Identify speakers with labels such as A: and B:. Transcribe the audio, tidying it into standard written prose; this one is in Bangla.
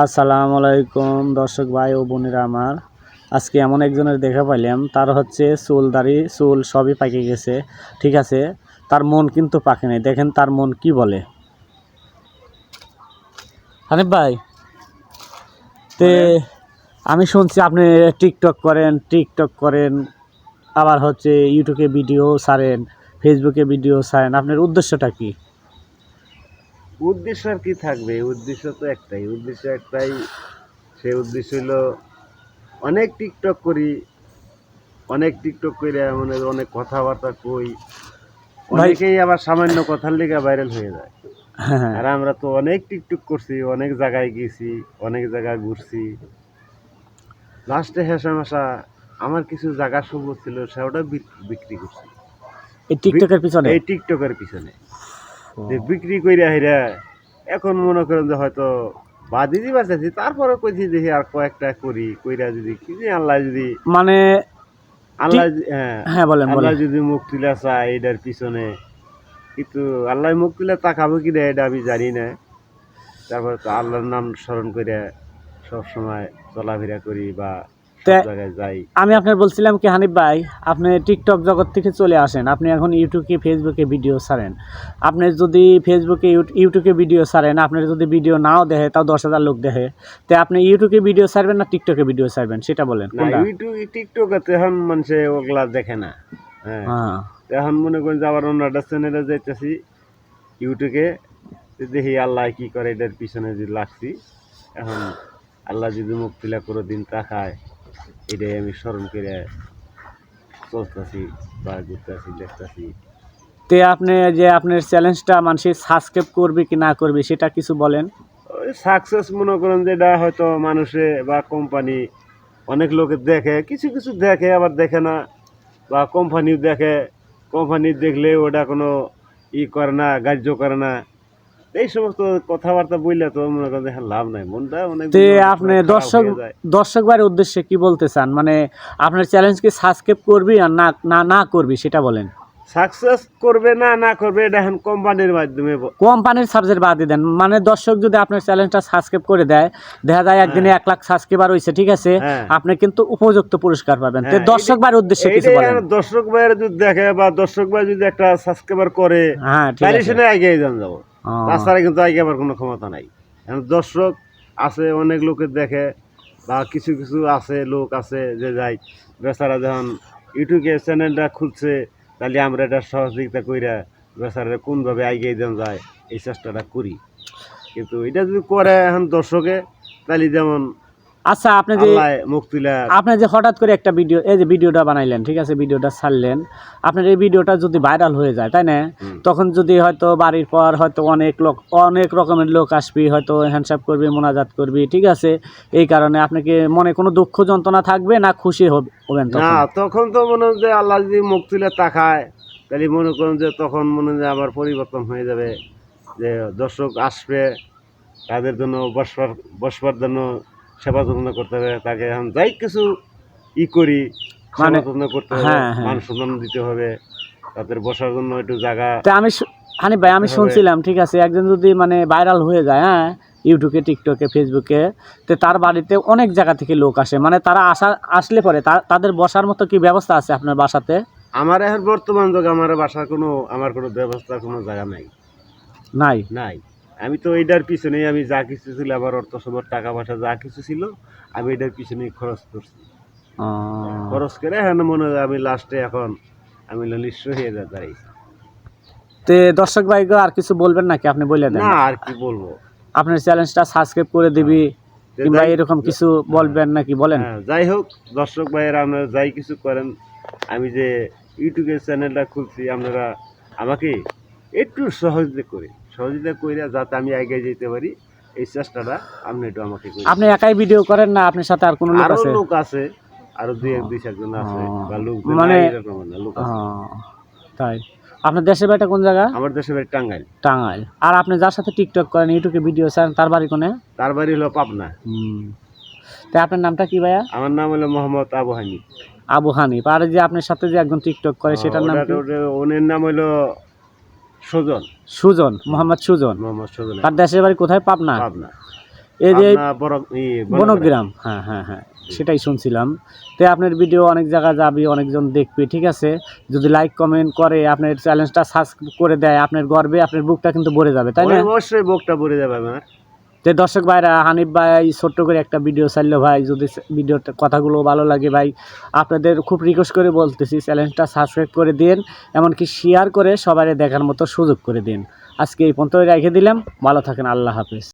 A: আসসালামু আলাইকুম দর্শক ভাই ও বোনেরা আমার। আজকে এমন একজনের দেখা পাইলাম, তার হচ্ছে চুল দাড়ি চুল সবই পাকে গেছে, ঠিক আছে, তার মন কিন্তু পাকে নাই। দেখেন তার মন কি বলে। হানিফ ভাই, তে আমি শুনছি আপনি টিকটক করেন, আবার হচ্ছে ইউটিউবে ভিডিও ছাড়েন, ফেসবুকে ভিডিও ছাড়েন, আপনার উদ্দেশ্যটা কি?
B: উদ্দেশ্য আর কি থাকবে? উদ্দেশ্য তো একটাই। সেই উদ্দেশ্য হলো অনেক টিকটক করে মানে অনেক কথাবার্তা কই,
A: ভাই
B: অনেকেই আবার সামান্য কথার লেগে ভাইরাল হয়ে যায়।
A: হ্যাঁ,
B: আর আমরা তো অনেক টিকটক করছি, অনেক জায়গায় গেছি, অনেক জায়গায় ঘুরছি। লাস্টে হেসা আমার কিছু জায়গা সবুজ ছিল, সেটা বিক্রি করছি
A: এই টিকটকের পিছনে।
B: এই টিকটকের পিছনে। যে বিক্রি কইরা হেরা এখন মনে করেন যে হয়তো বাদি দিবার চাইছি, তারপরে কইছি দেখি আর কয়েকটা করি, কইরা যদি কি যে আল্লাহ যদি
A: মানে
B: আল্লাহ হ্যাঁ
A: হ্যাঁ, বলেন
B: আল্লাহ
A: বলেন।
B: যদি মুখ তুলে চায় এটার পিছনে, কিন্তু আল্লাহ মুখ তুলে তাকাবো কি না এটা আমি জানি না। তারপর তো আল্লাহর নাম স্মরণ করে সব সময় চলাফেরা করি বা সব জায়গায় যাই।
A: আমি আপনার বলছিলাম কি হানিফ ভাই, আপনি টিকটক জগৎ থেকে চলে আসেন, আপনি এখন ইউটিউবে ফেসবুকে ভিডিও ছাড়েন। আপনি যদি ফেসবুকে ইউটিউবে ভিডিও ছাড়েন, আপনার যদি ভিডিও নাও দেখে তাও 10,000 লোক দেখে, তো আপনি ইউটিউবে ভিডিও ছাড়বেন না টিকটকে ভিডিও ছাড়বেন সেটা বলেন
B: না
A: কোনটা?
B: টিকটকে তো এখন মানুষে ওগুলা দেখে না। হ্যাঁ,
A: হ্যাঁ,
B: তো এখন মনে করেন যে আবার অন্য একটা চ্যানেলে যাইতেছি ইউটিউবে, দেখি আল্লাহ কি করে এটার পিছনে যে লাগছি। এখন আল্লাহ যদি মুখ তুলে কোনো দিন তাকায়, এটাই আমি স্মরণ করে চলতেছি বা ঘুরতেছি দেখতেছি।
A: তে আপনি যে আপনার চ্যালেঞ্জটা মানুষের সাবস্ক্রাইব করবে কি না করবে সেটা কিছু বলেন।
B: ওই সাকসেস মনে করেন যে এটা হয়তো মানুষে বা কোম্পানি অনেক লোকে দেখে, কিছু কিছু দেখে আবার দেখে না, বা কোম্পানিও দেখে, কোম্পানি দেখলে ওটা কোনো করে না, গ্রাহ্য করে না। এই সমস্ত কথাবার্তা বললে তো মনে করেন যে লাভ নাই, মনটা অনেক
A: তে
B: অনেক
A: আপনি
B: সময় খারাপ
A: দর্শক
B: হয়ে যায়।
A: দর্শক ভাইয়ের উদ্দেশ্যে কি বলতে চান, মানে আপনার চ্যালেঞ্জকে সাবস্ক্রাইব করবি আর না না না করবি সেটা বলেন।
B: সাকসেস করবে না না করবে এটা এখন কোম্পানির মাধ্যমে
A: কোম্পানির সাবজেক্ট বাদ দিয়ে দেন, মানে দর্শক যদি আপনার চ্যানেলটা সাবস্ক্রাইব করে দেয়, দেখা যায় একদিনে
B: হ্যাঁ
A: 1 লাখ সাবস্ক্রাইবার হয়েছে, ঠিক আছে,
B: হ্যাঁ
A: আপনি কিন্তু উপযুক্ত পুরস্কার পাবেন। তো
B: হ্যাঁ
A: দর্শক ভাইয়ের উদ্দেশ্যে কিছু
B: এইটাই
A: বলেন।
B: আর দর্শক ভাইয়ের যদি দেখে বা দর্শক ভাই যদি একটা সাবস্ক্রাইবার করে,
A: হ্যাঁ, ঠিক
B: তাহলে
A: আছে।
B: সেটা এগিয়ে যাবো।
A: ও,
B: তাছাড়া কিন্তু এগিয়ে আবার কোনো ক্ষমতা নাই। এখন দর্শক আছে, অনেক লোকের দেখে, বা কিছু কিছু আছে লোক আছে যে যাই বেচারা যখন ইউটিউবে চ্যানেলটা খুলছে, তাহলে আমরা এটা সহযোগিতা কইরা বেচারা কোনভাবে এগিয়ে দেওয়া যায় এই চেষ্টাটা করি। কিন্তু এটা যদি করে এখন দর্শকে, তাহলে যেমন
A: আচ্ছা,
B: আল্লাহ মুখ তুলে।
A: আপনি যে হঠাৎ করে একটা ভিডিও, এই যে ভিডিওটা বানাইলেন, ঠিক আছে, ভিডিওটা ছাড়লেন, আপনার এই ভিডিওটা যদি ভাইরাল হয়ে যায়, তাই না, তখন যদি হয়তো বাড়ির পর হয়তো অনেক রকমের লোক আসবি, হয়তো হ্যান্ডসাপ করবি, মোনাজাত করবি, ঠিক আছে, এই কারণে আপনাকে মনে কোনো দুঃখ যন্ত্রণা থাকবে না, খুশি হবেন
B: না,
A: তখন?
B: তখন তো মনে হয় যে আল্লাহ যদি মুখ তুলে তাকায়, তাহলে মনে করেন যে তখন মনে হয় যে আবার পরিবর্তন হয়ে যাবে, যে দর্শক আসবে, তাদের জন্য বসবার জন্য সেবা যত্ন করতে হবে, তাকে এখন যাই কিছু করি,
A: মানে
B: সেবা যত্ন করতে হবে,
A: হ্যাঁ, হ্যাঁ।
B: মান সম্মান দিতে হবে, তাদের বসার জন্য একটু জায়গা
A: তা হানিফ ভাই, আমি
B: দিতে হবে।
A: শুনছিলাম, ঠিক আছে, একজন যদি মানে ভাইরাল হয়ে যায়, হ্যাঁ, ইউটিউবে টিকটকে ফেসবুকে, তো তার বাড়িতে অনেক জায়গা থেকে লোক আসে, মানে তারা আসলে পরে তাদের বসার মতো কি ব্যবস্থা আছে আপনার বাসাতে?
B: আমার এখন বর্তমান যুগে আমার বাসার আমার কোনো ব্যবস্থা কোনো জায়গা নাই।
A: নাই।
B: নাই, আমি তো এইটার পিছনেই আমি যা কিছু ছিল, আমার অর্থ সম্পদ টাকা পয়সা যা কিছু ছিল, আমি এটার পিছনেই খরচ করছি। খরচ করে এখন মনে হয় আমি লাস্টে এখন আমি নিঃস্ব হয়ে দাঁড়াইছি।
A: তে দর্শক ভাইকে আর কিছু বলবেন নাকি, আপনি বলে দেন।
B: না আর কি বলবো।
A: আপনার চ্যালেঞ্জটা সাবস্ক্রাইব করে দিবি,
B: যে
A: কিংবা
B: যাই
A: এরকম কিছু বলবেন নাকি, বলেন।
B: হ্যাঁ যাই হোক, দর্শক ভাইয়েরা আপনারা যাই কিছু করেন, আমি যে ইউটিউবের চ্যানেলটা খুলছি, আপনারা আমাকে একটু সহযোগিতা করে যাতে আমি এগিয়ে যেতে পারি, এই চেষ্টাটা আপনি একটু আমাকে করেন।
A: আপনি একাই ভিডিও করেন না আপনার সাথে আর কোনো লোক
B: আরো
A: আছে?
B: লোক আছে, আরো দুই চারজন আছে, বা লোক
A: মানে
B: এরকম না, লোক আছে।
A: তাই? আপনার দেশের বাড়িটা কোন জায়গা?
B: আমার দেশের বাড়ি টাঙ্গাইল।
A: টাঙ্গাইল। আর আপনি যার সাথে টিকটক করেন, ইউটিউবে ভিডিও ছাড়েন, তার বাড়ি কোনে?
B: তার বাড়ি হলো পাবনা।
A: তাই আপনার নামটা কি ভাইয়া?
B: আমার নাম হলো মোহাম্মদ আবু হানিফ।
A: আবু হানিফ। আর যে আপনার সাথে যে একজন টিকটক করে সেটার নাম কি?
B: ওনের নাম হলো সুজন।
A: সুজন, মোহাম্মদ সুজন।
B: মোহাম্মদ সুজন।
A: তার দেশের বাড়ি কোথায়? পাবনা।
B: পাবনা।
A: এই যে
B: আপনার বনগ্রাম।
A: বনগ্রাম, হ্যাঁ হ্যাঁ হ্যাঁ, সেটাই শুনছিলাম। তো আপনার ভিডিও অনেক জায়গা যাবে, অনেকজন দেখবে, ঠিক আছে। যদি লাইক কমেন্ট করে আপনার চ্যানেলটা সাবস্ক্রাইব করে দেয়, আপনার গর্বে আপনার বুকটা কিন্তু ভরে যাবে, তাই না?
B: অবশ্যই বুকটা ভরে যাবে আমার।
A: তো দর্শক ভাইরা, হানিফ ভাই ছোট্ট করে একটা ভিডিও চাইলো ভাই, যদি ভিডিওর কথাগুলো ভালো লাগে ভাই, আপনাদের খুব রিকোয়েস্ট করে বলতেছি চ্যানেলটা সাবস্ক্রাইব করে দিন, এমনকি শেয়ার করে সবাই দেখার মতো সুযোগ করে দিন। আজকে এই পর্যন্ত রেখে দিলাম, ভালো থাকেন, আল্লাহ হাফেজ।